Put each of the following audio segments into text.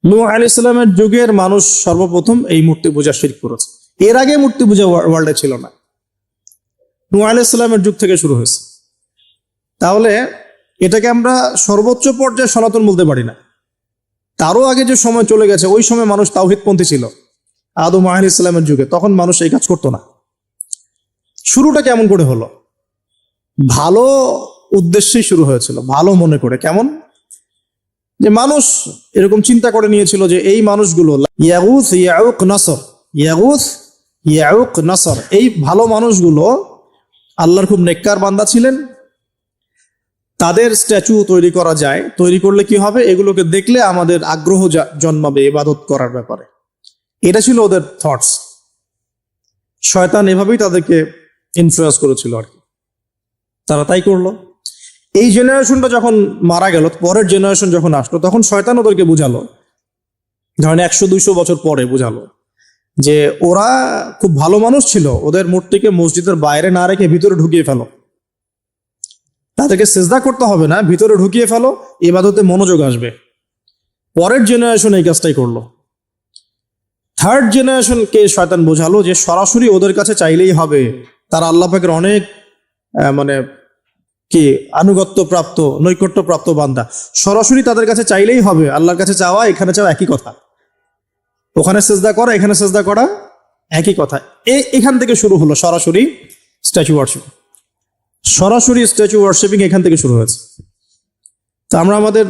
নূহ আলাইহিস সালামের যুগের মানুষ সর্বপ্রথম এই মূর্তি পূজা শিরক করেছে। এর আগে মূর্তি পূজা ওয়ার্ল্ডে ছিল না, নূহ আলাইহিস সালামের যুগ থেকে শুরু হয়েছে। তাহলে এটাকে আমরা সর্বোচ্চ পর্যায়ে সনাতন বলতে পারি না। তারও আগে যে সময় চলে গেছে, ওই সময় মানুষ তাওহীদপন্থী ছিল। আদম আলাইহিস সালামের যুগে তখন মানুষ এই কাজ করতো না। শুরুটা কেমন করে হলো? ভালো উদ্দেশ্যেই শুরু হয়েছিল, ভালো মনে করে। কেমন? যে মানুষ এরকম চিন্তা করে নিয়েছিল যে এই মানুষগুলো ইয়াগুস ইয়াউক নাসর, ইয়াগুস ইয়াউক নাসর, এই ভালো মানুষগুলো আল্লাহর খুব নেককার বান্দা ছিলেন। তাদের স্ট্যাচু তৈরি করা যায়, তৈরি করলে কি হবে? এগুলোকে দেখলে আমাদের আগ্রহ জন্মাবে ইবাদত করার ব্যাপারে। এটা ছিল ওদের থটস। শয়তান এভাবেই তাদেরকে ইনফ্লুয়েন্স করেছিল আর কি। তারা তাই করলো। এই জেনারেশনটা যখন মারা গেল, পরের জেনারেশন যখন আসলো, তখন শয়তান ওদেরকে বুঝালো, ধরেন 100-200 বছর পরে বুঝালো যে ওরা খুব ভালো মানুষ ছিল, ওদের মূর্তিকে মসজিদের বাইরে না রেখে ভিতরে ঢুকিয়ে ফেলো। তাদেরকে সিজদা করতে হবে না, ভিতরে ঢুকিয়ে ফেলো, ইবাদতে মনোযোগ আসবে। পরের জেনারেশন এই কাজটাই করলো। থার্ড জেনারেশনকে শয়তান বোঝালো যে সরাসরি ওদের কাছে চাইলেই হবে, তারা আল্লাহ পাকের অনেক মানে কি আনুগত্য প্রাপ্ত, নৈকট্য প্রাপ্ত বান্দা, সরাসরি তাদের কাছে চাইলেই হবে। আল্লাহর কাছে চাওয়া এখানে চাওয়া একই কথা, ওখানে সিজদা করা এখানে সিজদা করা একই কথা। এখান থেকে শুরু হলো সরাসরি স্ট্যাচু ওয়ার্শিপ। সরাসরি স্ট্যাচু ওয়ার্শিপিং এখান থেকে শুরু হয়েছে। তো আমরা আমাদের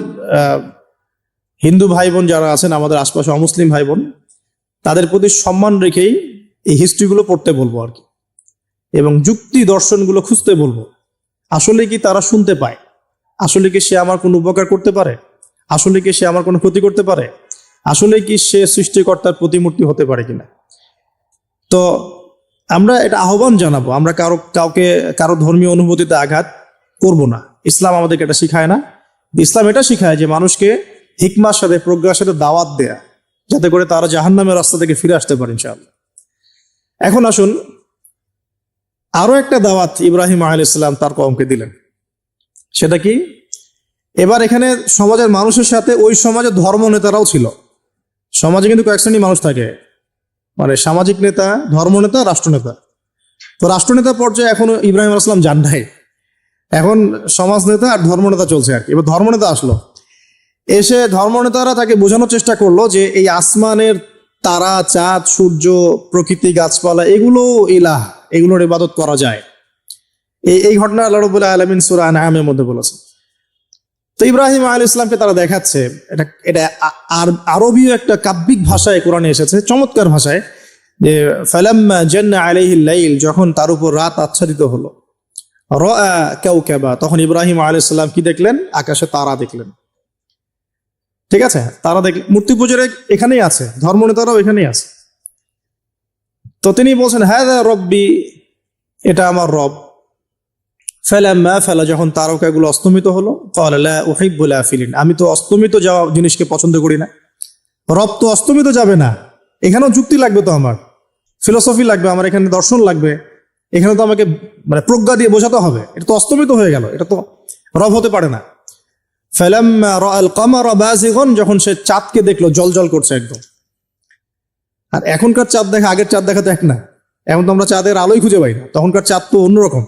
হিন্দু ভাই বোন যারা আছেন, আমাদের আশপাশে অমুসলিম ভাই বোন, তাদের প্রতি সম্মান রেখেই এই হিস্ট্রিগুলো পড়তে বলবো আর কি, এবং যুক্তি দর্শনগুলো খুঁজতে বলবো। আসলে কি তারা শুনতে পায়? আসলে কি সে আমার কোনো উপকার করতে পারে? আসলে কি সে আমার কোনো ক্ষতি করতে পারে? আসলে কি সে সৃষ্টিকর্তার প্রতিমূর্তি হতে পারে কিনা? তো আমরা এটা আহ্বান জানাবো, আমরা কারো ধর্মীয় অনুভূতিতে আঘাত করব না। ইসলাম আমাদেরকে এটা শিখায় না। ইসলাম এটা শিখায় যে মানুষকে হিকমার সাথে, প্রজ্ঞার সাথে দাওয়াত দেয়া, যাতে করে তারা জাহান্নামের রাস্তা থেকে ফিরে আসতে পারে ইনশাআল্লাহ। এখন আসুন, আরো একটা দাওয়াত ইব্রাহিম আলাইহিস সালাম তার কওমকে দিলেন। সেটা কি? এবার এখানে সমাজের মানুষের সাথে ওই সমাজের ধর্ম নেতারাও ছিল। সমাজে কিন্তু কয়েক শ্রেণীর মানুষ থাকে, মানে সামাজিক নেতা, ধর্মনেতা, রাষ্ট্রনেতা। তো রাষ্ট্রনেতা পর্যায়ে এখনো ইব্রাহিম আলাইহিস সালাম যান নাই, এখন সমাজ নেতা আর ধর্মনেতা চলছে আর কি। এবার ধর্মনেতা আসলো, এসে ধর্মনেতারা তাকে বোঝানোর চেষ্টা করলো যে এই আসমানের তারা, চাঁদ, সূর্য, প্রকৃতি, গাছপালা, এগুলো ইলাহ, এগুলোর ইবাদত করা যায়। এই ঘটনা আল্লাহ রাব্বুল আলামিন সূরা আনআমের মধ্যে বলেছেন। তো ইব্রাহিম আলাইহিস সালামকে তারা দেখাচ্ছে, এটা আরবীয় একটা কাব্যিক ভাষায় কোরআনে এসেছে, চমৎকার ভাষায়, যে ফালাম্মা জান্না আলাইহিল লাইল, যখন তার উপর রাত আচ্ছাদিত হলো, রাআ কাওকাবা, তখন ইব্রাহিম আলাইহিস সালাম কি দেখলেন? আকাশে তারা দেখলেন। ঠিক আছে, তারা দেখলেন। মূর্তি পূজার এখানেই আছে, ধর্মনেতারাও এখানেই আছে। তো তিনি বলছেন হাযা রব্বি, এটা আমার রব। ফালাম্মা ফালা, যখন তারকাগুলো অস্তমিত হলো, ক্বালা লা উহিব্বুল আফিলিন, আমি তো অস্তমিত যাওয়া জিনিসকে পছন্দ করি না। রব তো অস্তমিত যাবে না, এখানেও যুক্তি লাগবে, তো আমার ফিলোসফি লাগবে, আমার এখানে দর্শন লাগবে, এখানে তো আমাকে মানে প্রজ্ঞা দিয়ে বোঝাতে হবে। এটা তো অস্তমিত হয়ে গেল, এটা তো রব হতে পারে না। ফালাম্মা রাআল কামারা বাযিগান, যখন সে চাঁদকে দেখলো জলজল করছে একদম। আর এখনকার চাঁদ দেখা আগের চাঁদ দেখা তো এক না, এখন তো আমরা চাঁদের আলোই খুঁজে পাই না, তখনকার চাঁদ তো অন্যরকম।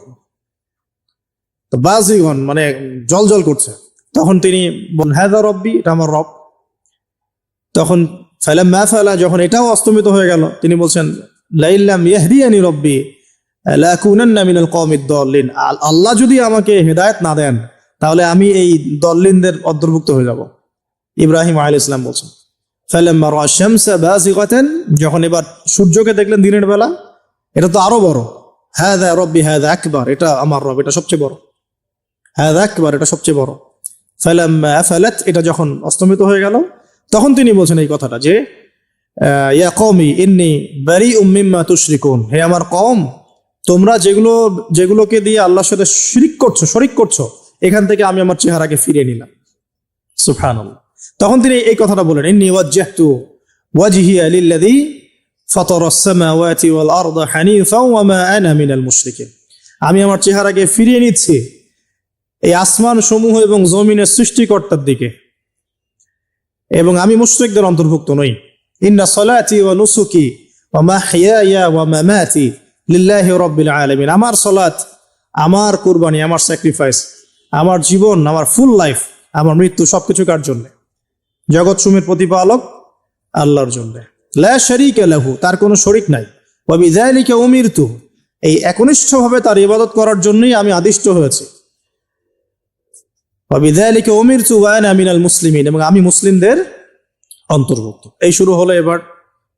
তো বাযিগান মানে জলজল করছে। তখন তিনি বলেন হাযা রব্বি, এটা আমার রব। তখন ফালাম্মা ফালা, যখন এটাও অস্তমিত হয়ে গেল, তিনি বলছেন লাইল্লাম ইয়াহদিয়ানি রব্বি লাকুনান্না মিনাল কওমিদ দাল্লিন, আল্লাহ যদি আমাকে হেদায়েত না দেন, তাহলে আমি এই দল্লিনদের অন্তর্ভুক্ত হয়ে যাব। ইব্রাহিম আলাইহিস সালাম বলছেন ফালাম্মা রাআ শামসা বাযিগাতান, যখন এবার সূর্যকে দেখলেন দিনের বেলা, এটা তো আরো বড়। হাযা রব্বি হাযা আকবার, এটা আমার রব, এটা সবচেয়ে বড়। হাযা আকবার, এটা সবচেয়ে বড়। ফালাম্মা আফালাত, এটা যখন অস্তমিত হয়ে গেল, তখন তিনি বলছেন এই কথাটা যে ইয়া কওমি ইন্নী বারিউম মিম্মা তুশরিকুন, হে আমার কওম, তোমরা যেগুলোকে দিয়ে আল্লাহর সাথে শরিক করছো, এখান থেকে আমি আমার চেহারাকে ফিরিয়ে নিলাম। সুবহানাল্লাহ। তখন তিনি এই কথাটা বলেন ইন্নী ওয়াজ্জাহতু ওয়াজহিয়া লিল্লাযী ফাতারাস সামাওয়াতি ওয়াল আরদা হানিফা ওয়া মা আনা মিনাল মুশরিকিন, আমি আমার চেহারাকে ফিরিয়ে নিচ্ছি এই আসমান সমূহ এবং জমিনের সৃষ্টিকর্তার দিকে, এবং আমি মুশরিকদের অন্তর্ভুক্ত নই। ইন্না সলাতি ওয়া নুসুকি ওয়া মাহইয়ায়া ওয়া মামাতি লিল্লাহি রাব্বিল আলামিন। আমার সালাত, আমার কুরবানি, আমার স্যাক্রিফাইস, আমার জীবন, আমার ফুল লাইফ, আমার মৃত্যু সবকিছু কার জন্য? জগৎ সমূহের প্রতিপালক আল্লাহর জন্য। লা শারীকা লাহু, তার কোনো শরীক নাই। ওয়া বিযালিকা উমিরতু, এই একনিষ্ঠভাবে তার ইবাদত করার জন্যই আমি আদিষ্ট হয়েছি। ওয়া বিযালিকা উমিরতু ওয়া আনা মিনাল মুসলিমিন, এবং আমি মুসলিমদের অন্তর্ভুক্ত। এই শুরু হলো এবার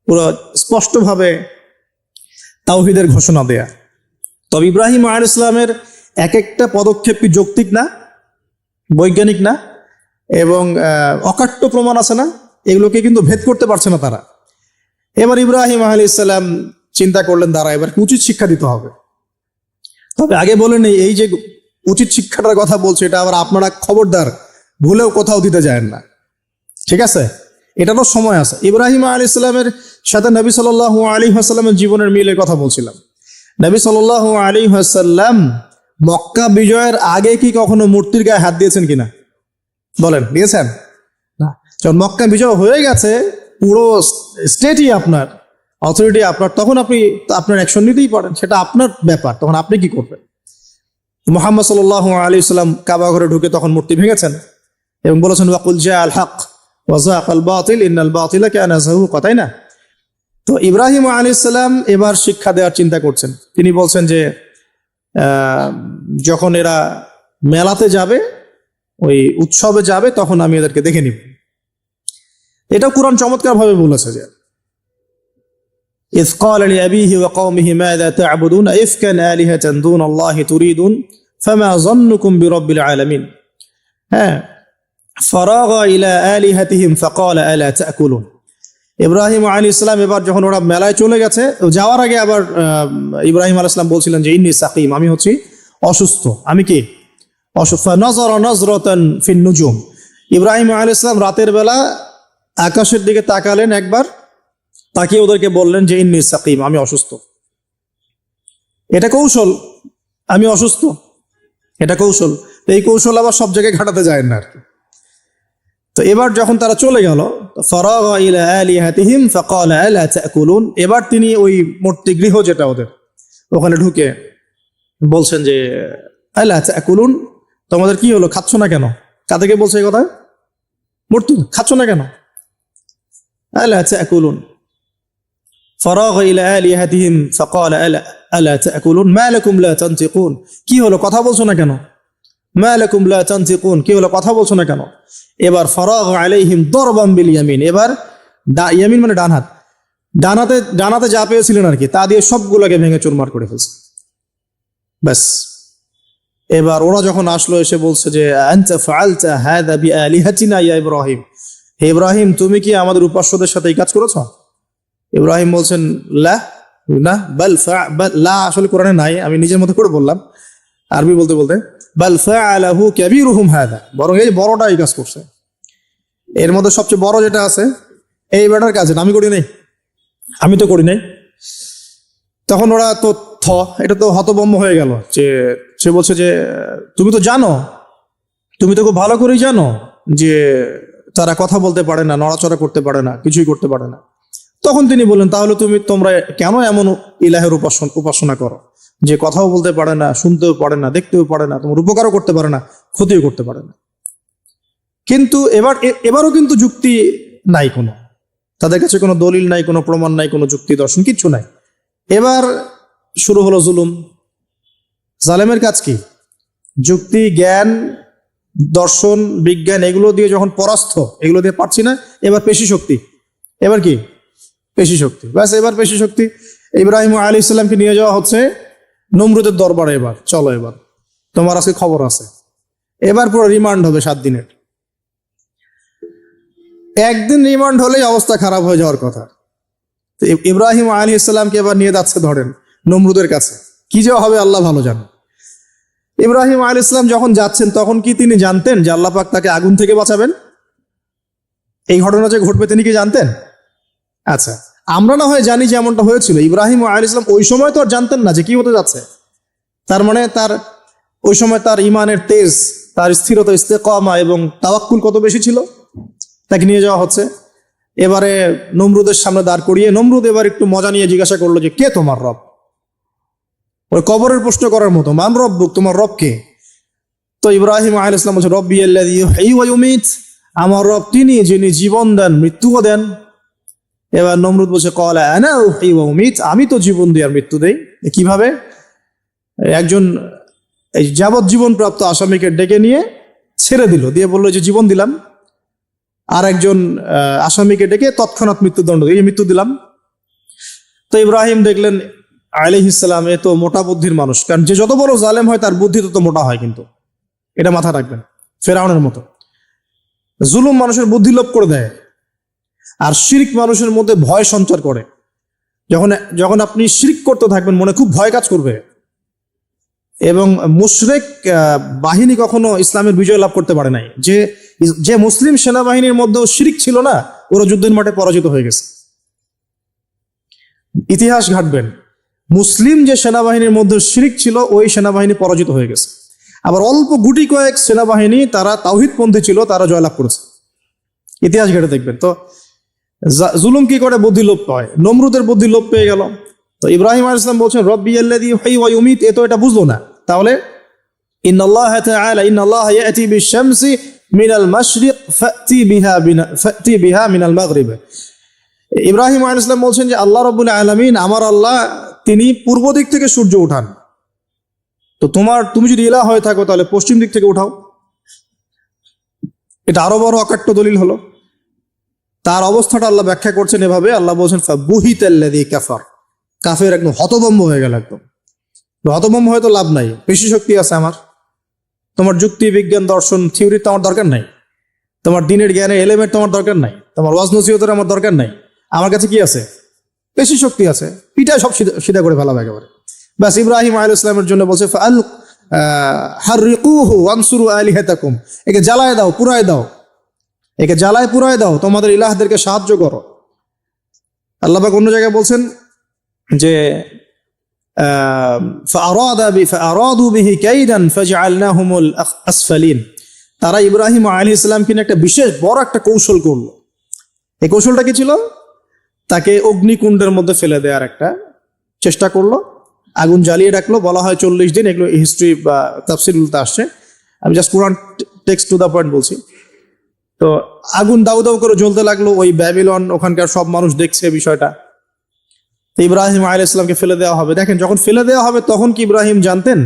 পুরো স্পষ্টভাবে তাওহীদের ঘোষণা দেয়া। তবে ইব্রাহিম আলাইহিস সালামের এক একটা পদক্ষেপ কি যৌক্তিক না, বৈজ্ঞানিক না, এবং অকাট্য প্রমাণ আছে না, এগুলোকে কিন্তু ভেদ করতে পারছে না তারা। এবার ইব্রাহিম আলাইহিস সালাম চিন্তা করলেন, দ্বারা এবার উচিত শিক্ষা দিতে হবে। তবে আগে বলেন, এই যে উচিত শিক্ষাটার কথা বলছে, এটা আবার আপনারা খবরদার ভুলেও কোথাও দিতে যায় না, ঠিক আছে? এটারও সময় আছে। ইব্রাহিম আলাইহিস সালামের সাথে নবী সাল্লাল্লাহু আলাইহি ওয়াসাল্লামের জীবনের মিলের কথা বলছিলাম। নবী সাল্লাল্লাহু আলাইহি ওয়াসাল্লাম মক্কা বিজয়ের আগে কি কখনো মূর্তির গায়ে হাত দিয়েছেন কিনা বলেন? দিয়েছেন না। যখন মক্কা বিজয় হয়ে গেছে, পুরো স্টেটই আপনার, অথরিটি আপনার, তখন আপনি আপনার অ্যাকশন নিতেই পারেন, সেটা আপনার ব্যাপার। তখন আপনি কি করবেন? মুহাম্মদ সাল্লাল্লাহু আলাইহি ওয়াসাল্লাম কাবা ঘরে ঢুকে তখন মূর্তি ভেঙেছেন এবং বলেছেন ওয়াকুল জাআল হক ওয়া যাকাল বাতিল ইন্নাল বাতিলা কানা যাহুকা, তাই না? তো ইব্রাহিম আলাইহিস সালাম এবার শিক্ষা দেওয়ার চিন্তা করছেন। তিনি বলছেন যে যখন এরা মেলাতে যাবে, ওই উৎসবে যাবে, তখন আমি এদেরকে দেখে নিব। এটা কুরআন চমৎকার ভাবে বলেছে যে ইয ক্বালা লিআবিহি ওয়া কওমিহি মাযা তা'বুদুন ইফকান আলিহাতান দুনাল্লাহি তুরিদুন ফামা যান্নুকুম বিরাব্বিল আলামিন। হ্যাঁ, ফারাগা ইলা আলিহাতিহিম ফাকালা আলা তা'কুলুন। ইব্রাহিম আলাইহিস সালাম এবার যখন ওরা মেলায় চলে গেছে, যাওয়ার আগে আবার ইব্রাহিম আলাইহিস সালাম বলছিলেন যে ইন্নী সাকিম, আমি হচ্ছি অসুস্থ। আমি কি অসুস্থ? নাযারা নাযরাতান ফিন নুজুম। ইব্রাহিম আলাইহিস সালাম রাতের বেলা আকাশের দিকে তাকালেন একবার, তাকিয়ে ওদেরকে বললেন যে ইন্নী সাকিম, আমি অসুস্থ। এটা কৌশল, আমি অসুস্থ, এটা কৌশল। এই কৌশল আবার সব জায়গায় ঘাটাতে যায় না আর কি। তো এবার যখন তারা চলে গেল, ফারাগা ইলা আলিহাতিহিম ফাকালা আলা তা'কুলুন, এবার তিনি ওই মূর্তি গৃহ যেটা ওদের, ওখানে ঢুকে বলছেন যে আলা তা'কুলুন, তোমাদের কি হলো, খাচ্ছ না কেন? কাদেরকে বলছে এই কথা? মূর্তি, খাচ্ছ না কেন? আলা তা'কুলুন। ফারাগা ইলা আলিহাতিহিম ফাকালা আলা তা'কুলুন মা লাকুম লা তানতিকুন, কি হলো, কথা বলছো না কেন? মা লাকুম লা তানতিকুন, কি হলো, কথা বলছো না কেন? এবার ফারাগা আলাইহিম দরবান বিল ইয়ামিন, এবার ইয়ামিন মানে ডান হাত, ডানাতে যা পেয়েছিলেন আর কি, তা দিয়ে সবগুলোকে ভেঙে চুরমার করে ফেলছে। ব্যাস, এবার ওরা যখন আসলো, এসে বলছে যে আনতা ফাআলতা হাযা বিআলিহাতিনা ইয়া ইব্রাহিম, হে ইব্রাহিম, তুমি কি আমাদের উপাস্যদের সাথে এই কাজ করেছো? ইব্রাহিম বলছেন লা, না, বাল লা আসলে কোরআনে নাই, আমি নিজের মতো করে বললাম আরবি বলতে বলতে। বাল ফাআলাহু কাবীরুহুম হাযা, বরং এই বড়টা এই কাজ করছে। এর মধ্যে সবচেয়ে বড় যেটা আছে, এই বেটার কাজ, আমি করি নাই, আমি তো করি নাই। তখন ওরা তো এটা তো হতভম্ব হয়ে গেল, যে সে বলছে যে তুমি তো জানো, তুমি তো খুব ভালো করেই জানো যে তারা কথা বলতে পারে না, নড়াচড়া করতে পারে না, কিছুই করতে পারে না। তখন তিনি বললেন, তাহলে তোমরা কেন এমন ইলাহের উপাসনা করো যে কথাও বলতে পারে না, শুনতেও পারে না, দেখতেও পারে না, তোমার উপকারও করতে পারে না, ক্ষতিও করতে পারে না? কিন্তু এবারও কিন্তু যুক্তি নাই, কোনো তাদের কাছে কোনো দলিল নাই, কোনো প্রমাণ নাই, কোনো যুক্তি দর্শন কিচ্ছু নাই। এবার শুরু হলো জুলুম। জালেমের কাজ কি? যুক্তি, জ্ঞান, দর্শন, বিজ্ঞান এগুলো দিয়ে যখন পরাস্ত, এগুলো দিয়ে পারছি না, এবার পেশি শক্তি। এবার কি? পেশি শক্তি। ব্যাস, এবার পেশি শক্তি। ইব্রাহিম আলাইহিস সালামকে নিয়ে যাওয়া হচ্ছে নমরুদের দরবারে। এবার চলো, এবার তোমার আজকে খবর আছে। এবার পুরো রিমান্ড হবে 7 দিনের। একদিন রিমান্ড হলেই অবস্থা খারাপ হয়ে যাওয়ার কথা। ইব্রাহিম আলাইহিস সালামকে এবার নিয়ে যাচ্ছে ধরেন নমরুদের কাছে। কি যে হবে আল্লাহ ভালো জানেন। ইব্রাহিম আলাইহিস সালাম যখন যাচ্ছেন, তখন কি তিনি জানতেন যে আল্লাহ পাক তাকে আগুন থেকে বাঁচাবেন? এই ঘটনা যে ঘটবে তিনি কি জানতেন? আচ্ছা, আমরা না হয় জানি যে এমনটা হয়েছিল। ইব্রাহিম আলাইহিস সালাম ওই সময় তো আর জানতেন না যে কি হতে যাচ্ছে। তার মানে তার ওই সময় তার ইমানের তেজ, তার স্থিরতা, ইস্তেকামা এবং তাওয়াক্কুল কত বেশি ছিল। তাকে নিয়ে যাওয়া হচ্ছে। এবারে নমরুদের সামনে দাঁড় করিয়ে নমরুদ এবার একটু মজা নিয়ে জিজ্ঞাসা করলো যে কে তোমার রব? ওই কবরের প্রশ্ন করার মতো, মান রব্বুক, তোমার রব কে? তো ইব্রাহিম আলাইহিস সালাম বলছে রব্বি আল্লাযী ইউহয়ী ওয়া ইউমীত, আমার রব তিনি যিনি জীবন দেন মৃত্যুও দেন। এবার নমরুদ বলছে ক্বালা আনা উহয়ী ওয়া উমীত, আমি তো জীবন দিই আর মৃত্যু দেই। কিভাবে? একজন এই যাবজ্জীবন প্রাপ্ত আসামিকে ডেকে নিয়ে ছেড়ে দিল, দিয়ে বললো যে জীবন দিলাম, আর একজন আসামিকে ডেকে তৎক্ষণাৎ মৃত্যুদণ্ড দিয়ে মৃত্যু দিলাম। তো ইব্রাহিম দেখলেন আলাইহিস সালাম এ তো মোটা বুদ্ধির মানুষ, কারণ যে যত বড় জালেম হয় তার বুদ্ধি তত মোটা হয়, কিন্তু এটা মাথা রাখবেন। ফেরাউনের মতো জুলুম মানুষের বুদ্ধি লোপ করে দেয়, আর শিরক মানুষের মধ্যে ভয় সঞ্চার করে। যখন যখন আপনি শিরক করতে থাকবেন মনে খুব ভয় কাজ করবে। এবং মুশরিক বাহিনী কখনো ইসলামের বিজয় লাভ করতে পারে নাই। যে মুসলিম সেনাবাহিনীর মধ্যেও শিরক ছিল না, ওরা যুদ্ধের মাঠে পরাজিত হয়ে গেছে। ইতিহাস ঘাটবেন, মুসলিম যে সেনাবাহিনীর মধ্যে শিরক ছিল ওই সেনাবাহিনী পরাজিত হয়ে গেছে। আবার অল্প গুটি কয়েক সেনাবাহিনী তারা তাওহীদপন্থী ছিল, তারা জয়লাভ করেছে। ইতিহাস ঘেটে দেখবেন। তো জুলুম কি করে? বুদ্ধি লোপ পায়। নমরুদের বুদ্ধি লোপ পেয়ে গেল। তো ইব্রাহিম আলাইহিস সালাম বলছেন রব্বি আল্লাযী ইউহয়ী ওয়া ইউমীত, এ তো এটা বুঝলো না। তাহলে ইন্নাল্লাহ তাআলা ইন্নাল্লাহ ইয়াতি বিশ-শামসি মিনাল মাশরিক ফাতি বিহা মিনাল মাগরিব। ইব্রাহিম আলাইহিস সালাম বলছেন যে আল্লাহ রাব্বুল আলামিন, আমার আল্লাহ, তিনি পূর্ব দিক থেকে সূর্য উঠান। তো তুমি যদি ইলাহ হয়ে থাকো তাহলে পশ্চিম দিক থেকে উঠাও। এটা আরো বড় অকাট্য দলিল হলো। তার অবস্থাটা আল্লাহ ব্যাখ্যা করছেন এভাবে, আল্লাহ বলছেন ফাবুহিতাল্লাযী কাফার, কাফের একদম হতভম্ব হয়ে গেল। একদম হতভম্ব হয়ে তো লাভ নাই, বেশি শক্তি আছে আমার। তোমার যুক্তি, বিজ্ঞান, দর্শন, থিওরি তো আমার দরকার নাই। তোমার দিনের জ্ঞানের এলিমেন্ট তোমার দরকার নাই। তোমার ওয়াজ নসিহতের আমার দরকার নাই। আমার কাছে কি আছে? বেশি শক্তি আছে, পিঠায় সব সিধা করে ফেলাবে একেবারে। ব্যাস ইব্রাহিম আলাইহিস সালামের জন্য বলছে হাররিকুহু ওয়ানসুরু আলিহাতাকুম, একে জ্বালায় দাও, পুরায় দাও, একে জ্বালায় পুরায় দাও, তোমাদের ইলাহদেরকে সাহায্য করো। আল্লাহ পাক অন্য জায়গায় বলছেন যে ফাআরাদু বিহি কাইদান ফাজআলনাহুমুল আসফালিন, তারা ইব্রাহিম আলাইহিস সালামকে নিয়ে একটা বিশেষ বড় একটা কৌশল করলো। এই কৌশলটা কি ছিল? তাকে অগ্নিকুণ্ডের মধ্যে ফেলে দেওয়ার একটা চেষ্টা করলো, আগুন জ্বালিয়ে রাখলো। বলা হয় 40 দিন, এগুলো হিস্ট্রি বা তাফসীরগুলোতে আসছে, আমি just Quran text to the point বলছি। তো আগুন দাউ দাউ করে জ্বলতে লাগলো, ওই ব্যাবিলন ওখানকার সব মানুষ দেখছে বিষয়টা। তো ইব্রাহিম আলাইহিস সালামকে ফেলে দেওয়া হবে। দেখেন, যখন ফেলে দেওয়া হবে তখন কি ইব্রাহিম জানতেন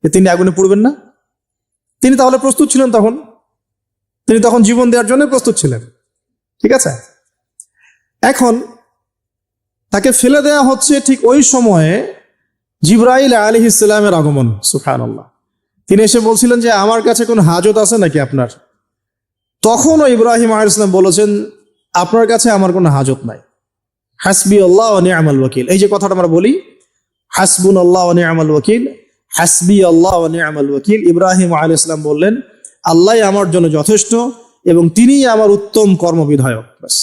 যে তিনি আগুনে পুড়বেন না? তিনি তাহলে প্রস্তুত ছিলেন, তিনি তখন জীবন দেওয়ার জন্য প্রস্তুত ছিলেন। ঠিক আছে, এখন তাকে ফেলে দেওয়া হচ্ছে, ঠিক ওই সময়ে জিবরাইল আলাইহিস সালামের আগমন। সুবহানাল্লাহ। তিনি এসে বলছিলেন যে আমার কাছে কোনো হাজত আছে নাকি আপনার? তখনও ইব্রাহিম আলাইহিস সালাম বলেছেন আপনার কাছে আমার কোনো হাজত নাই। হাসবি আল্লাহ ওয়া নি'মাল ওয়াকিল, এই যে কথাটা আমরা বলি হাসবুনাল্লাহ ওয়া নি'মাল ওয়াকিল, হাসবি আল্লাহ ওয়া নি'মাল ওয়াকিল, ইব্রাহিম আলাইহিস সালাম বললেন আল্লাহই আমার জন্য যথেষ্ট এবং তিনিই আমার উত্তম কর্মবিধায়ক। বাস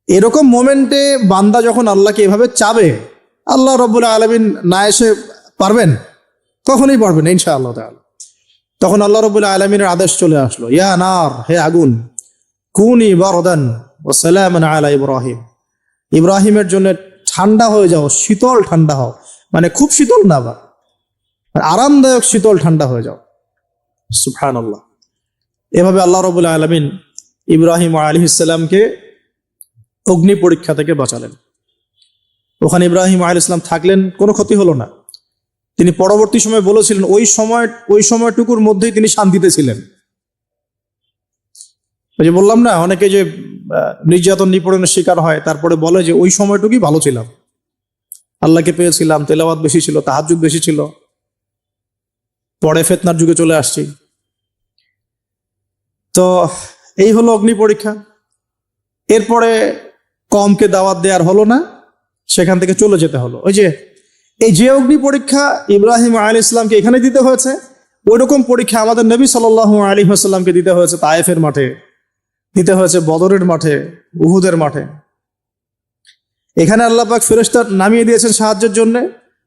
এরকম মোমেন্টে বান্দা যখন আল্লাহকে এভাবে চাবে, আল্লাহ রাব্বুল আলামিন না এসে পারবেন? কখনোই পারবেন না ইনশাআল্লাহ তাআলা। তখন আল্লাহ রাব্বুল আলামিনের আদেশ চলে আসলো, ইয়া নার, হে আগুন, কুনি বারদান ওয়া সালামান আলা ইব্রাহিম, ইব্রাহিমের জন্য ঠান্ডা হয়ে যাও, শীতল ঠান্ডা হও, মানে খুব শীতল না, বা আরামদায়ক শীতল ঠান্ডা হয়ে যাও। সুবহানাল্লাহ। এভাবে আল্লাহ রাব্বুল আলামিন ইব্রাহিম আলাইহিস সালামকে অগ্নি পরীক্ষা থেকে বাঁচালেন। ওখানে ইব্রাহিম আলাইহিস সালাম থাকলেন, কোনো ক্ষতি হলো না। তিনি পরবর্তী সময় বলেছিলেন ওই সময়টুকুর মধ্যেই তিনি শান্তিতে ছিলেন। ওই যে বললাম না, অনেকে যে নির্যাতন নিপীড়নের শিকার হয় তারপরে বলে যে ওই সময়টুকুই ভালো ছিলাম, আল্লাহকে পেয়েছিলাম, তেলাওয়াত বেশি ছিল, তাহাজ্জুদ বেশি ছিল, পরে ফিতনার যুগে চলে আসছি। তো এই হলো অগ্নি পরীক্ষা। এরপরে কমকে দাওয়াত দেওয়ার হলো না, সেখান থেকে চলে যেতে হলো। ওই যে যে অগ্নি পরীক্ষা ইব্রাহিম আলাইহিস সালামকে এখানে দিতে হয়েছে, ওই রকম পরীক্ষা আমাদের নবী সাল্লাল্লাহু আলাইহি ওয়াসাল্লামকে দিতে হয়েছে তায়েফের মাঠে, দিতে হয়েছে বদরের মাঠে, উহুদের মাঠে। এখানে আল্লাহ পাক ফেরেশতা নামিয়ে দিয়েছেন সাহায্যের জন্য,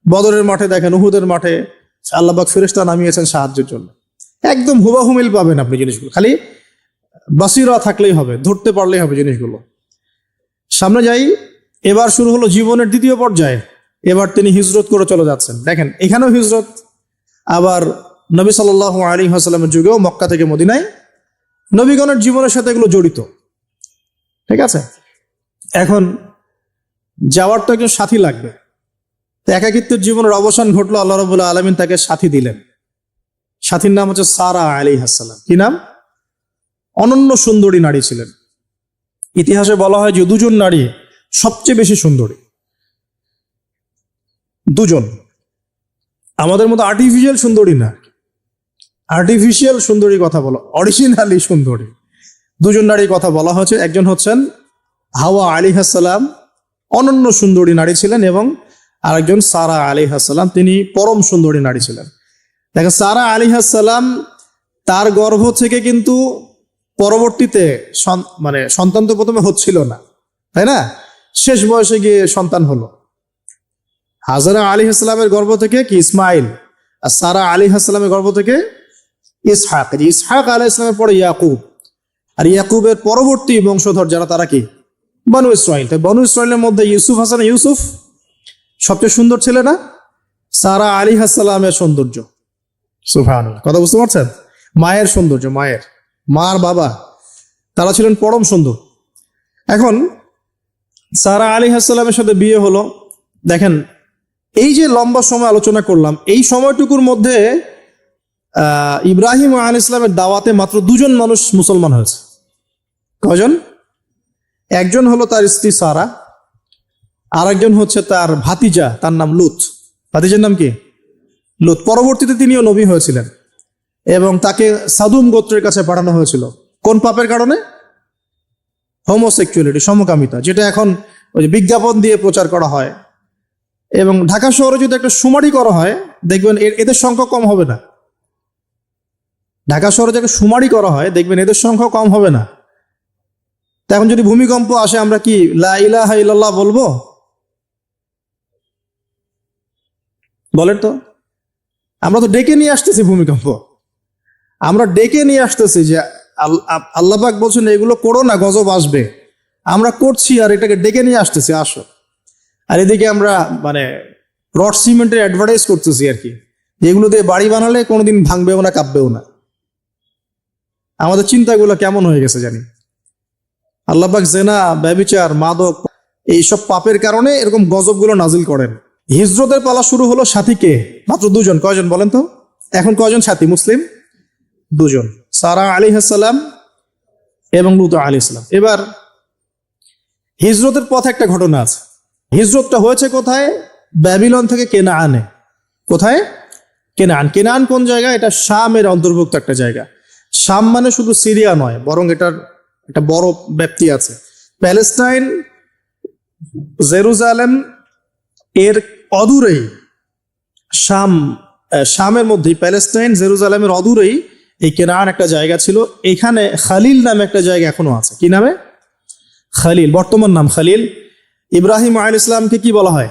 বদরের মাঠে দেখেন, উহুদের মাঠে আল্লাহ পাক ফেরেশতা নামিয়েছেন সাহায্যের জন্য। একদম হুবাহু মিল পাবেন আপনি জিনিসগুলো, খালি বাসিরা থাকলেই হবে, ধরতে পারলেই হবে জিনিসগুলো। সামনে যাই, এবার শুরু হলো জীবনের দ্বিতীয় পর্যায়ে। এবার তিনি হিজরত করে চলে যাচ্ছেন। দেখেন এখানেও হিজরত, আবার নবী সাল্লাল্লাহু আলাইহি ওয়াসাল্লামের যুগেও মক্কা থেকে মদিনায় নবীগণের জীবনের সাথে এগুলো জড়িত। ঠিক আছে, এখন যাওয়ার তো একজন সাথী লাগবে। তো একাকিত্বের জীবনের অবসান ঘটলো, আল্লাহ রাব্বুল আলামিন তাকে সাথী দিলেন। সাথীর নাম হচ্ছে সারা আলাইহিস সালাম। কি নাম? অনন্য সুন্দরী নারী ছিলেন। ইতিহাসে বলা হয় যে দুজন নারী সবচেয়ে বেশি সুন্দরী, দুজন। আমাদের মতো আর্টিফিশিয়াল সুন্দরী না, আর্টিফিশিয়াল সুন্দরী কথা বলো, অরিজিনালি সুন্দরী দুজন নারীর কথা বলা হয়েছে। একজন হচ্ছেন হাওয়া আলাইহিস সালাম, অনন্য সুন্দরী নারী ছিলেন, এবং আরেকজন সারা আলাইহিস সালাম, তিনি পরম সুন্দরী নারী ছিলেন। দেখেন সারা আলাইহিস সালাম, তার গর্ভ থেকে কিন্তু পরবর্তীতে মানে সন্তান তো প্রথমে হচ্ছিল না, তাই না? শেষ বয়সে গিয়ে সন্তান হলো। হাজারা আলাইহিস সালামের গর্ভ থেকে কি ইসমাইল, আর সারা আলাইহিস সালামের গর্ভ থেকে ইসহাক। ইসহাক আলাইহিস সালামের পরে ইয়াকুব, আর ইয়াকুবের পরবর্তী বংশধর যারা তারা কি বনু ইসরাইল। তাই বনু ইসরাইলের মধ্যে ইউসুফ হাসান ইউসুফ সবচেয়ে সুন্দর ছিল না? সারা আলাইহিস সালামের সৌন্দর্য, সুবহানাল্লাহ, কথা বুঝতে পারছেন? মায়ের সৌন্দর্য, মার বাবা তারা ছিলেন পরম সুন্দর। এখন সারা আলাইহিস সালামের সাথে বিয়ে হলো। দেখেন এই যে লম্বা সময় আলোচনা করলাম, এই সময়টুকুর মধ্যে ইব্রাহিম আলাইহিস সালামের দাওয়াতে মাত্র দুজন মানুষ মুসলমান হয়েছে। কজন? একজন হলো তার স্ত্রী সারা, আর একজন হচ্ছে তার ভাতিজা, তার নাম লুত। ভাতিজার নাম কি? লুত। পরবর্তীতে তিনিও নবী হয়েছিলেন, এবং তাকে সাদুম গোত্রের কাছে পাঠানো হয়েছিল। কোন পাপের কারণে? হোমোসেক্সুয়ালিটি, সমকামিতা, যেটা এখন ওই যে বিজ্ঞাপন দিয়ে প্রচার করা হয়। এবং ঢাকা শহরে যদি একটা শুমারি করা হয়, দেখবেন এদের সংখ্যা কম হবে না। ঢাকা শহরে যাকে শুমারি করা হয়, দেখবেন এদের সংখ্যা কম হবে না। তো এখন যদি ভূমিকম্প আসে, আমরা কি লা ইলাহা ইল্লাল্লাহ বলবো? বলেন তো। আমরা তো ডেকে নিয়ে আসতেছি ভূমিকম্প, আমরা ডেকে নিয়ে আসতেছি যে আল্লাহ পাক বলছেন এগুলো করো না, গজব আসবে। আমরা করছি আর এটাকে ডেকে নিয়ে আসতেছি, আসো। আর এদিকে আমরা মানে রড সিমেন্টের অ্যাডভার্টাইজ করতেছি আর কি, যেগুলো দিয়ে বাড়ি বানালে কোনোদিন ভাঙবেও না, কাঁপবেও না। আমাদের চিন্তাগুলো কেমন হয়ে গেছে জানি। আল্লাহ পাক জেনা, ব্যভিচার, মাদক, এইসব পাপের কারণে এরকম গজবগুলো নাজিল করেন। হিজরতের পালা শুরু হলো। সাথীকে মাত্র দুজন। কয়জন বলেন তো? এখন কয়জন সাথী মুসলিম? দুজন, সারা আলাইহিস সালাম এবং লূত আলাইহিস সালাম। এবার হিজরতের পথে একটা ঘটনা আছে। হিজরতটা হয়েছে কোথায়? ব্যাবিলন থেকে কেনানে। কোথায়? কেনান। কেনান কোন জায়গা? এটা শামের অন্তর্ভুক্ত একটা জায়গা। শাম মানে শুধু সিরিয়া নয়, বরং এটার একটা বড় ব্যাপ্তি আছে। প্যালেস্টাইন, জেরুজালেম এর অদূরেই শামের মধ্যেই, প্যালেস্টাইন জেরুজালেমের অদূরেই এই কেনান একটা জায়গা ছিল। এখানে খালিল নামে একটা জায়গা এখনো আছে। কি নামে? খালিল, বর্তমান নাম খালিল। ইব্রাহিম আলাইহিস সালামকে কি বলা হয়?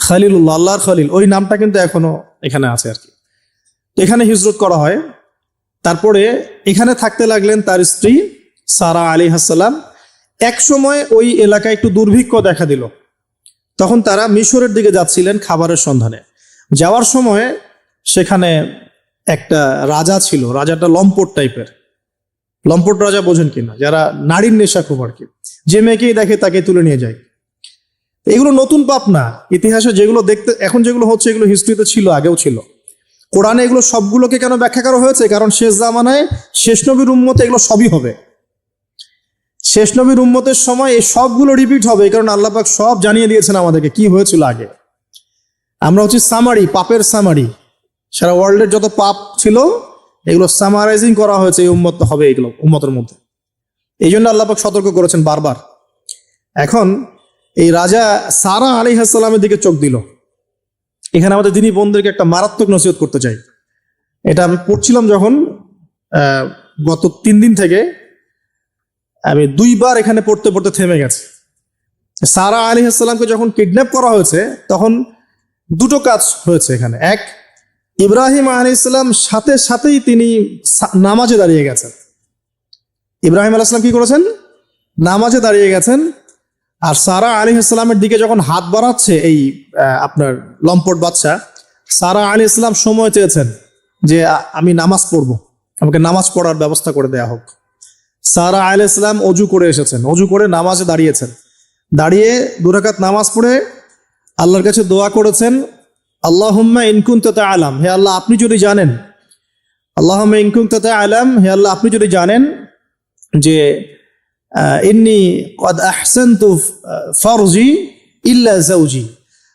খালিলুল্লাহ, আল্লাহর খালিল। ওই নামটা কিন্তু এখনো এখানে আছে আর কি। এখানে হিজরত করা হয়। তারপরে এখানে থাকতে লাগলেন তার স্ত্রী সারা আলাইহিস সালাম। এক সময় ওই এলাকায় একটু দুর্ভিক্ষ দেখা দিল। তখন তারা মিশরের দিকে যাচ্ছিলেন খাবারের সন্ধানে। যাওয়ার সময় সেখানে একটা রাজা ছিল। রাজাটা লম্পট টাইপের। লম্পট রাজা বোঝেন কিনা? যারা নারীর নেশা খুব আর কি, যে মেয়েকেই দেখে তাকে তুলে নিয়ে যায়। এগুলো নতুন পাপ না। ইতিহাসে যেগুলো দেখতে এখন যেগুলো হচ্ছে, এগুলো হিস্ট্রিতে ছিল, আগেও ছিল। কোরআনে এগুলো সবগুলোকে কেন ব্যাখ্যা করা হয়েছে? কারণ শেষ জামানায় শেষ নবীর উম্মতে এগুলো সবই হবে। শেষ নবীর উম্মতের সময় এই সবগুলো রিপিট হবে, কারণ আল্লাহ পাক সব জানিয়ে দিয়েছেন আমাদেরকে কি হয়েছিল আগে। আমরা হচ্ছে সামারি, পাপের সামারি। সারা ওয়ার্ল্ডের যত পাপ ছিল এগুলো সামারাইজিং করা হয়েছে, এই উম্মত হবে এগুলো উম্মতের মধ্যে। এই জন্য আল্লাহ পাক সতর্ক করেছেন বারবার। এখন এই রাজা সারা আলাইহিস সালামের দিকে চোখ দিল। এখানে আমাদের দিনী বোনদেরকে একটা মারাত্মক নসিহত করতে চাই। এটা আমি পড়ছিলাম যখন গত 3 দিন থেকে, আমি 2 বার এখানে পড়তে পড়তে থেমে গেছে। সারা আলাইহিস সালামকে যখন কিডন্যাপ করা হয়েছে, তখন দুটো কাজ হয়েছে এখানে। এক, ইব্রাহিম আলাইহিস সালাম সাথে সাথেই তিনি নামাজে দাঁড়িয়ে গেছেন। ইব্রাহিম আলাইহিস সালাম কি করেছেন? নামাজে দাঁড়িয়ে গেছেন। আর সারা আলাইহিস সালামের দিকে যখন হাত বাড়াচ্ছে এই আপনার লম্পট বাচ্চা, সারা আলাইহিস সালাম সময় চেয়েছেন যে আমি নামাজ পড়বো, আমাকে নামাজ পড়ার ব্যবস্থা করে দেয়া হোক। সারা আলাইহিস সালাম অজু করে এসেছেন, অজু করে নামাজে দাঁড়িয়েছেন, দাঁড়িয়ে 2 রাকাত নামাজ পড়ে আল্লাহর কাছে দোয়া করেছেন, আল্লাহুম্মা ইন কুনতা তা'লাম, হে আল্লাহ আপনি যদি জানেন, আল্লাহুম্মা ইন কুনতা তা'লাম, হে আল্লাহ আপনি যদি জানেন যে ইন্নী ক্বাদ আহসানতু ফারজি ইল্লা যাওজি,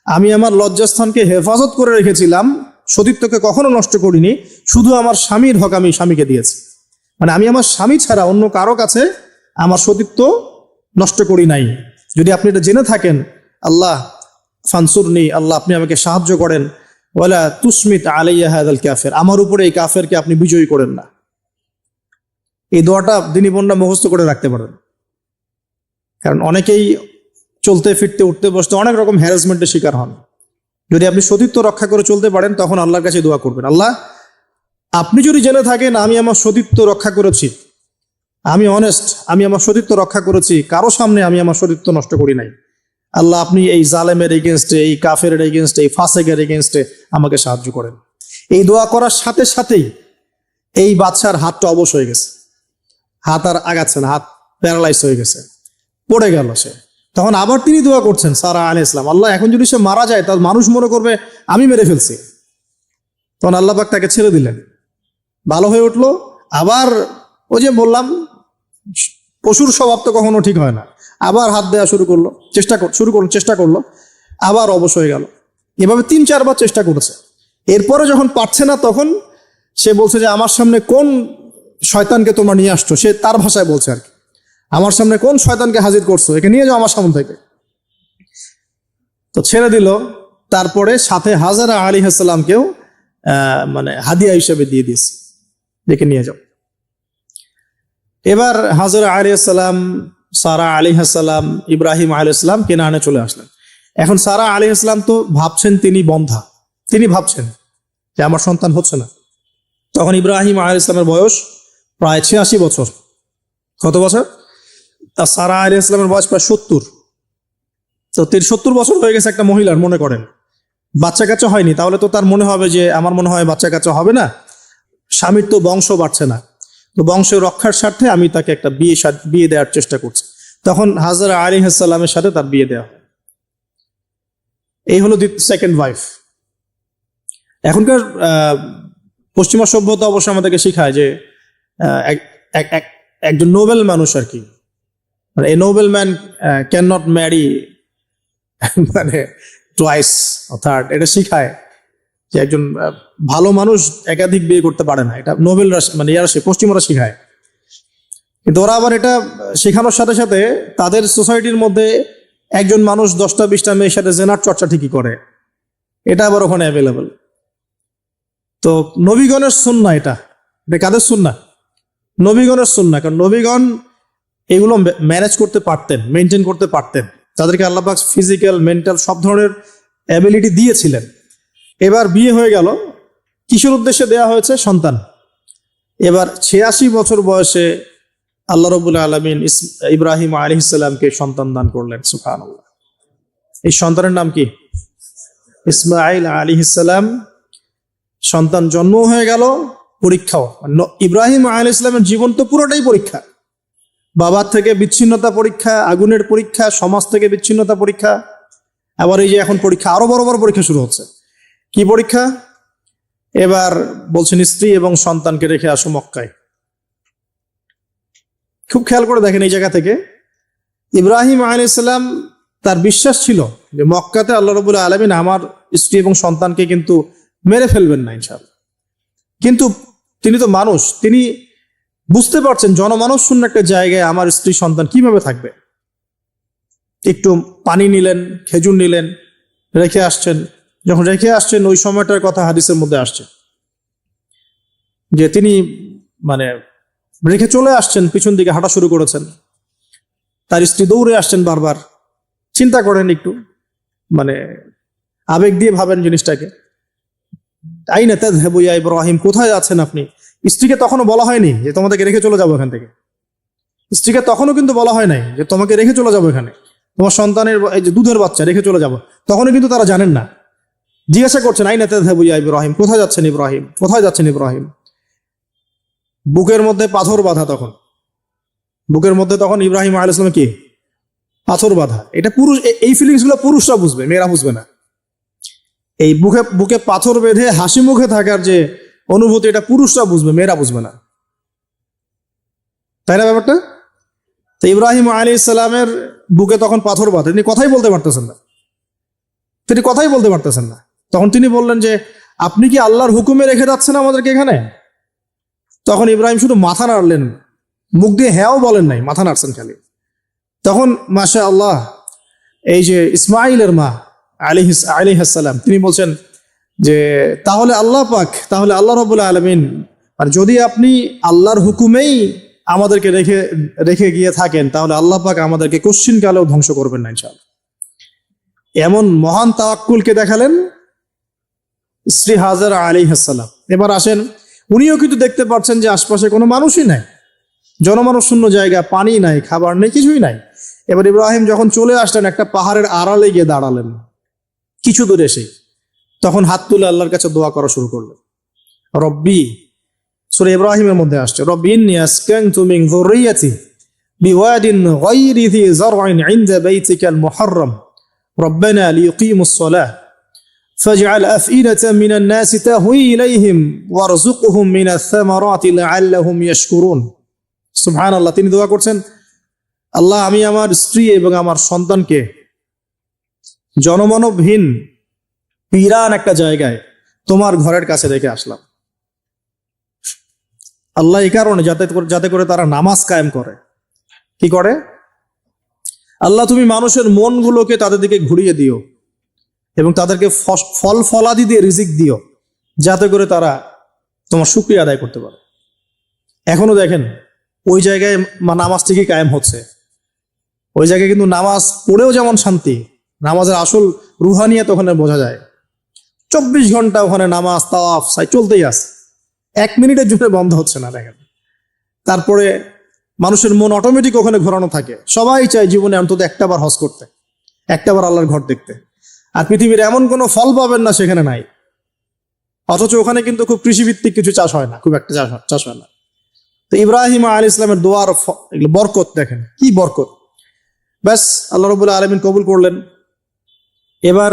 আমি আমার লজ্জাস্থানকে হেফাজত করে রেখেছিলাম, সতীত্বকে কখনো নষ্ট করিনি, শুধু আমার স্বামীর হক আমি স্বামীকে দিয়েছি। মানে আমি আমার স্বামী ছাড়া অন্য কারো কাছে আমার সতীত্ব নষ্ট করি নাই। যদি আপনি এটা জেনে থাকেন, আল্লাহ ফানসুরনি, আল্লাহ আপনি আমাকে সাহায্য করেন, ওয়ালা তুসমিত আলাইয়া হাযাল কাফির, আমার উপরে এই কাফেরকে আপনি বিজয়ী করেন না। এই দোয়াটা দিনী বোনরা মুখস্থ করে রাখতে পারেন, কারণ অনেকেই চলতে ফিরতে উঠতে বসতে অনেক রকম হ্যারাসমেন্টের শিকার হন। যদি আপনি সতীত্ব রক্ষা করে চলতে পারেন, তখন আল্লাহর কাছে দোয়া করবেন, আল্লাহ আপনি যদি জেনে থাকেন আমি আমার সতীত্ব রক্ষা করেছি, আমি অনেস্ট, আমি আমার সতীত্ব রক্ষা করেছি, কারো সামনে আমি আমার সতীত্ব নষ্ট করি নাই, আল্লাহ আপনি এই জালেমের এগেনস্টে, এই কাফের এগেনস্টে, এই ফাসেকের এগেনস্টে আমাকে সাহায্য করেন। এই দোয়া করার সাথে সাথেই এই বাচ্চার হাতটা অবশ হয়ে গেছে, হাত আর আগাচ্ছে না, হাত প্যারালাইজ হয়ে গেছে, পড়ে গেল সে। তখন আবার তিনি দোয়া করছেন সারা আলাইহিস সালাম, আল্লাহ এখন যদি সে মারা যায় তার মানুষ মনে করবে আমি মেরে ফেলছি। তখন আল্লাহ পাক তাকে ছেড়ে দিলেন, ভালো হয়ে উঠলো। আবার ওই যে বললাম পশুর স্বভাব তো কখনো ঠিক হয় না, আবার হাত দেওয়া শুরু করলো, চেষ্টা করলো, আবার অবশ হয়ে গেল। এভাবে 3-4 বার চেষ্টা করেছে। এরপরে যখন পারছে না, তখন সে বলছে যে আমার সামনে কোন শয়তানকে তোমরা নিয়ে আসছো, সে তার ভাষায় বলছে আর কি, আমার সামনে কোন শয়তানকে হাজির করছো, একে নিয়ে যাও আমার সামনে থেকে। তো ছেড়ে দিল। তারপরে সাথে হাজারা আলাইহিস সালামকেও মানে হাদিয়া হিসেবে দিয়ে দিয়েছে, ডেকে নিয়ে যাও। এবার হাজরা আলাইহিস সালাম, সারা আলাইহিস সালাম, ইব্রাহিম আলাইহিস সালাম কেনানে চলে আসলেন। এখন সারা আলাইহিস সালাম তো ভাবছেন তিনি বন্ধা, তিনি ভাবছেন যে আমার সন্তান হচ্ছে না। তখন ইব্রাহিম আলাইহিস সালামের বয়স প্রায় 86 বছর। কত বছর? আর সারা আলাইহিস সালামের বয়স প্রায় 70। তো 70 বছর হয়ে গেছে একটা মহিলার, মনে করেন বাচ্চা কাচ্চা হয়নি, তাহলে তো তার মনে হবে যে আমার মনে হয় বাচ্চা কাচ্চা হবে না, স্বামীর তো বংশ বাড়ছে না, তো বংশ রক্ষার স্বার্থে আমি তাকে একটা বিয়ে দেওয়ার চেষ্টা করছি। তখন হাজরা আলাইহিস সালামের সাথে তার বিয়ে দেওয়া হয়। এই হলো সেকেন্ড ওয়াইফ। এখনকার পশ্চিমা সভ্যতা অবশ্য আমাদেরকে শিখায় যে একজন নোবেল মানুষ আর কি, মানে a noble man can not marry মানে টুয়াইস থার্ড, এটা শিখায় যে একজন ভালো মানুষ একাধিক বিয়ে করতে পারে না। এটা নোবেলরা মানে পশ্চিমরা শিখায়। কিন্তু ওরা আবার এটা শেখানোর সাথে সাথে তাদের সোসাইটির মধ্যে একজন মানুষ 10টা-20টা মেয়ের সাথে জেনার চর্চা ঠিকই করে, এটা আবার ওখানে অ্যাভেলেবল। তো নবীগণের সুন্নাহ এটা কাদের সুন্নাহ? নবীগণের সুন্নাহ। কারণ নবীগণ এগুলো ম্যানেজ করতে পারতেন, মেনটেন করতে পারতেন, তাদেরকে আল্লাহ পাক ফিজিক্যাল, মেন্টাল সব ধরনের অ্যাবিলিটি দিয়েছিলেন। এবার বিয়ে হয়ে গেল, কিসের উদ্দেশ্যে দেয়া হয়েছে? সন্তান। এবার 86 বছর বয়সে আল্লাহ রাব্বুল আলামিন ইব্রাহিম আলাইহিস সালামকে সন্তান দান করলেন। সুবহানাল্লাহ। এই সন্তানের নাম কি? ইসমাঈল আলাইহিস সালাম। সন্তান জন্ম হয়ে গেল, পরীক্ষাও। ইব্রাহিম আলাইহিস সালামের জীবন তো পুরোটাই পরীক্ষা। বাবার থেকে বিচ্ছিন্নতা পরীক্ষা, আগুনের পরীক্ষা, সমাজ থেকে বিচ্ছিন্নতা পরীক্ষা, আবার এই যে এখন পরীক্ষা, আরো বড় বড় পরীক্ষা শুরু হচ্ছে। কি পরীক্ষা? এবার বলছেন স্ত্রী এবং সন্তানকে রেখে আসো মক্কায়। খুব খেয়াল করে দেখেন, এই জায়গা থেকে ইব্রাহিম আলাইহিস সালাম তার বিশ্বাস ছিল যে মক্কাতে আল্লাহ রাব্বুল আলামিন আমার স্ত্রী এবং সন্তানকে কিন্তু মেরে ফেলবেন না ইনশাআল্লাহ। কিন্তু তিনি তো মানুষ, তিনি বুঝতে পারছেন জনমানব শূন্য একটা জায়গায় আমার স্ত্রী সন্তান কিভাবে থাকবে। একটু পানি নিলেন, খেজুর নিলেন, রেখে আসছেন। যখন রেখে আসছেন, ওই সময়টার কথা হাদিসের মধ্যে আসছে যে তিনি মানে রেখে চলে আসছেন, পিছন দিকে হাঁটা শুরু করেছেন, তার স্ত্রী দৌড়ে আসছেন বারবার। চিন্তা করেন একটু, মানে আবেগ দিয়ে ভাবেন জিনিসটাকে। আইনা তাযহাবু ইয়া ইব্রাহিম, কোথায় আছেন আপনি? স্ত্রীকে তখনও বলা হয়নি যে তোমাদেরকে রেখে চলে যাবো এখান থেকে। স্ত্রীকে তখনও কিন্তু বলা হয় নাই যে তোমাকে রেখে চলে যাবো এখানে, তোমার সন্তানের এই যে দুধের বাচ্চা রেখে চলে যাবো, তখনও কিন্তু তারা জানেন না। জিজ্ঞাসা করছেন আইনা তাযহাবু ইয়া ইব্রাহিম, কোথায় যাচ্ছেন ইব্রাহিম, কোথায় যাচ্ছেন ইব্রাহিম। বুকের মধ্যে পাথর বাঁধা, তখন বুকের মধ্যে তখন ইব্রাহিম আলাইহিস সালাম কি পাথর বাঁধা। এটা পুরুষ, এই ফিলিংস গুলো পুরুষরা বুঝবে, মেয়েরা বুঝবে না। এই বুকে বুকে পাথর বেঁধে হাসি মুখে থাকার যে অনুভূতি, এটা পুরুষরা বুঝবে, মেয়েরা বুঝবে না, তাই না ব্যাপারটা? তো ইব্রাহিম আলাইহিস সালামের বুকে তখন পাথর বাঁধা, তিনি কথাই বলতে পারতেছেন না, তিনি কথাই বলতে পারতেছেন না। তখন তিনি বললেন যে আপনি কি আল্লাহর হুকুমে রেখে যাচ্ছেন আমাদেরকে এখানে? তখন ইব্রাহিম শুধু মাথা নাড়লেন, মুখ দিয়ে হ্যাঁও বলেন নাই, মাথা নাড়ছেন খালি। তখন মাশা আল্লাহ, এই যে ইসমাইলের মা আলাইহিস সালাম, তিনি বলছেন যে তাহলে আল্লাহ পাক, তাহলে আল্লাহ রাব্বুল আলামিন, আর যদি আপনি আল্লাহর হুকুমেই আমাদেরকে রেখে রেখে গিয়ে থাকেন, তাহলে আল্লাহ পাক আমাদেরকে কশ্চিন কালেও ধ্বংস করবেন না ইনশাআল্লাহ। এমন মহান তাওয়াক্কুলকে দেখালেন স্ত্রী হাজেরা আলাইহিস সালাম। এবার আসেন, উনিও কিন্তু দেখতে পাচ্ছেন যে আশপাশে কোনো মানুষই নাই, জনমানব শূন্য জায়গা, পানি নাই, খাবার নেই, কিছুই নাই। এবার ইব্রাহিম যখন চলে আসলেন, একটা পাহাড়ের আড়ালে গিয়ে দাঁড়ালেন কিছু দূরে এসে, তখন হাত তুলে আল্লাহর কাছে দোয়া করা শুরু করলেন। রব্বি, সূরা ইব্রাহিমের মধ্যে আসছে, রব্বি ইন্নী আসকানতু মিন যুররিয়াতি বিওয়াদিন গায়রি যি যার'ইন ইনদা বাইতিকাল মুহাররম রব্বানা লিয়ুকিমুস সালাহ ফাজআল আফইদাতাম মিনান নাসি তাহওয়ি ইলাইহিম ওয়ারযুকহুম মিনাস সামারাতি লাআল্লাহুম ইয়াশকুরুন। সুবহানাল্লাহ, তিনি দোয়া করছেন, আল্লাহ আমি আমার স্ত্রী এবং আমার সন্তানকে জনমানবহীন পিরান একটা জায়গায় তোমার ঘরের কাছে রেখে আসলাম। আল্লাহ এই কারণে যাতে করে তারা নামাজ কায়েম করে। কি করে? আল্লাহ তুমি মানুষের মনগুলোকে তাদের দিকে ঘুরিয়ে দিও এবং তাদেরকে ফল ফলাদি দিয়ে রিজিক দিও, যাতে করে তারা তোমার শুকরিয়া আদায় করতে পারে। এখনো দেখেন ওই জায়গায় নামাজ ঠিকই কায়েম হচ্ছে, ওই জায়গায় কিন্তু নামাজ পড়েও যেমন শান্তি, নামাজের আসল রুহানিয়াত ওখানে বোঝা যায়। 24 ঘন্টা ওখানে নামাজ তাওয়াফ সাই চলতেই আছে, 1 মিনিটের জন্য বন্ধ হচ্ছে না। দেখেন, তারপরে মানুষের মন অটোমেটিক ওখানে ঘোরানো থাকে। সবাই চায় জীবনে অন্তত একটাবার হজ করতে, একটাবার আল্লাহর ঘর দেখতে। আর পৃথিবীর এমন কোনো ফল পাবেন না সেখানে নাই। অথচ ওখানে কিন্তু খুব কৃষিভিত্তিক কিছু চাষ হয় না, খুব একটা চাষ হয় না। তো ইব্রাহিম আলাইহিস সালামের দোয়ার বরকত দেখেন, কি বরকত! ব্যাস আল্লাহ রাব্বুল আলামিন কবুল করলেন। এবার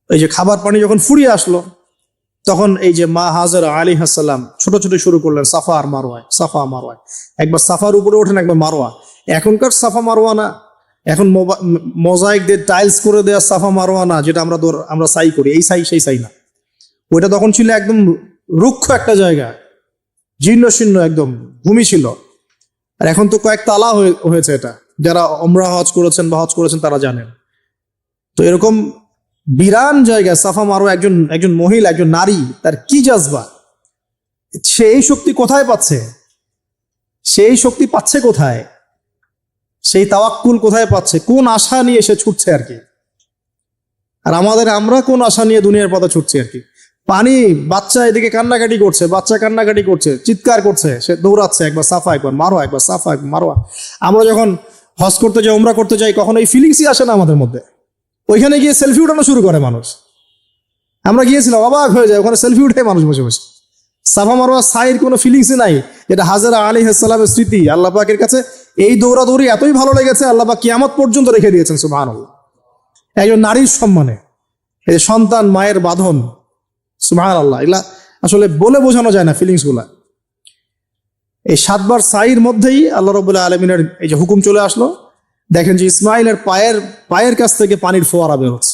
এই যে খাবার পানি যখন ফুরিয়ে আসলো, তখন এই যে মা হাজেরা আলাইহিস সালাম ছোট ছোট শুরু করলেন সাফা আর মারওয়ায়, সাফা মারওয়ায়। একবার সাফার উপরে ওঠেন, একবার মারওয়া। এখনকার সাফা মারওয়া না, এখন মোজাইক দিয়ে টাইলস করে দেওয়া সাফা মারওয়া না, যেটা আমরা সাই করি, এই সাই সেই সাই না। ওইটা তখন ছিল একদম রুক্ষ একটা জায়গা, জীর্ণ শীর্ণ একদম ভূমি ছিল। আর এখন তো কয়েক তালা হয়েছে। এটা যারা ওমরা হজ করেছেন বা হজ করেছেন তারা জানেন। তো এরকম বিরান জায়গা সাফা মারওয়া, একজন মহিলা, একজন নারী, তার কি জাজবা! সে এই শক্তি কোথায় পাচ্ছে? সেই শক্তি পাচ্ছে কোথায়? সেই তাওয়াক্কুল কোথায় পাচ্ছে? কোন আশা নিয়ে সে ছুটছে আর কি? আর আমরা কোন আশা নিয়ে দুনিয়ার পথে ছুটছি আর কি? পানি, বাচ্চা এদিকে কান্নাকাটি করছে, বাচ্চা কান্নাকাটি করছে, চিৎকার করছে, সে দৌড়াচ্ছে, একবার সাফা একবার মারোয়া, একবার সাফা একবার মারোয়া। আমরা যখন হজ করতে যাই, উমরা করতে যাই, কখনো এই ফিলিংসই আসে না আমাদের মধ্যে। ওইখানে গিয়ে সেলফি উঠানো শুরু করে মানুষ। আমরা গিয়েছিলাম, অবাক হয়ে যায়, ওখানে সেলফি উঠে মানুষ বসে বসে। সাফা মারওয়া সাইর কোনো ফিলিংসই নাই। এটা হাজেরা আলাইহিস সালামের স্মৃতি আল্লাহ পাকের কাছে। এই দৌড়াদৌড়ি এতই ভালো লেগেছে, আল্লাহ পাক কিয়ামত পর্যন্ত রেখে দিয়েছেন। সুবহানাল্লাহ। একজন নারীর সম্মানে এই সন্তান, মায়ের বাঁধন, সুবহানাল্লাহ, এগুলা আসলে বলে বোঝানো যায় না ফিলিংস গুলা। এই 7 বার সাইর মধ্যেই আল্লাহ রাব্বুল আলামিনের এই যে হুকুম চলে আসলো। দেখেন যে ইসমাইলের পায়ের কাছ থেকে পানির ফোয়ারা বের হচ্ছে।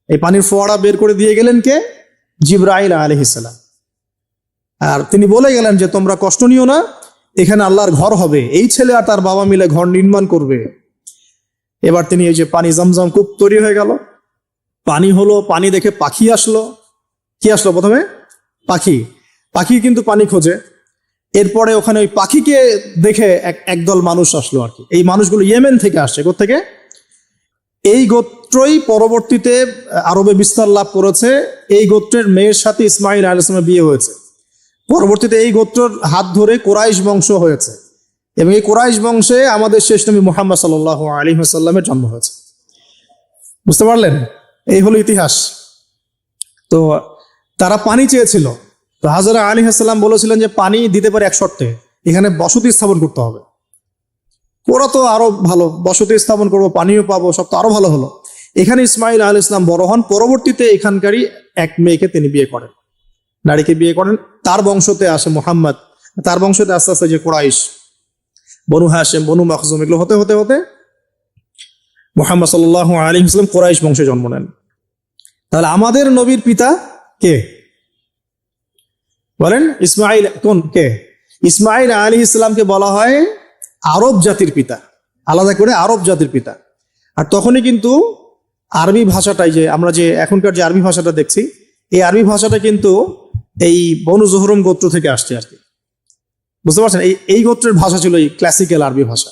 এই পানির ফোয়ারা বের করে দিয়ে গেলেন কে? জিবরাইল আলাইহিস সালাম। আর তিনি বলে গেলেন যে তোমরা কষ্ট নিও না, এখানে আল্লাহর ঘর হবে, এই ছেলে আর তার বাবা মিলে ঘর নির্মাণ করবে। এবার তিনি এই যে পানি, জমজম কূপ তৈরি হয়ে গেল, পানি হলো, পানি দেখে পাখি আসলো। কি আসলো প্রথমে? পাখি কিন্তু পানি খোঁজে। এরপরে ওখানে ওই পাখিকে দেখে একদল মানুষ আসলো আর কি। এই মানুষগুলো ইয়েমেন থেকে আসছে। কোত্থেকে? এই গোত্রই পরবর্তীতে আরবে বিস্তার লাভ করেছে। এই গোত্রের মেয়ের সাথে ইসমাইল আলাইহিস সালামের বিয়ে হয়েছে। পরবর্তীতে এই গোত্রের হাত ধরে কোরাইশ বংশ হয়েছে। এবং এই কুরাইশ বংশে আমাদের শেষ নবী মুহাম্মদ সাল্লাল্লাহু আলাইহি ওয়াসাল্লামের জন্ম হয়েছে। বুঝতে পারলেন? এই হলো ইতিহাস। তো তারা পানি চেয়েছিল, তো হাজরা আলাইহিস সালাম বলেছিলেন যে পানি দিতে পারে এক শর্তে, এখানে বসতি স্থাপন করতে হবে। ওরা তো আরো ভালো, বসতি স্থাপন করবো, পানিও পাবো, সব তো আরো ভালো হলো। এখানে ইসমাইল আলাইহিস সালাম বড় হন, পরবর্তীতে এখানকারই এক মেয়েকে তিনি বিয়ে করেন, নারীকে বিয়ে করেন। তার বংশতে আসে মুহাম্মদ, তার বংশতে আস্তে আস্তে যে কুরাইশ, বনু হাশিম, বনু মাখজুম, এগুলো হতে হতে হতে মুহাম্মদ সাল্লাল্লাহু আলাইহি ওয়াসাল্লাম কুরাইশ বংশে জন্ম নেন। তাহলে আমাদের নবীর পিতা কে বলেন? ইসমাইল। কোন কে? ইসমাইল আলাইহিস সালামকে বলা হয় আরব জাতির পিতা, আলাদা করে আরব জাতির পিতা। আর তখনই কিন্তু আরবি ভাষাটাই, যে আমরা যে এখনকার যে আরবি ভাষাটা দেখছি, এই আরবি ভাষাটা কিন্তু এই বনু জোহরম গোত্র থেকে আসছে আর কি। বুঝতে পারছেন? এই গোত্রের ভাষা ছিল এই ক্লাসিক্যাল আরবি ভাষা।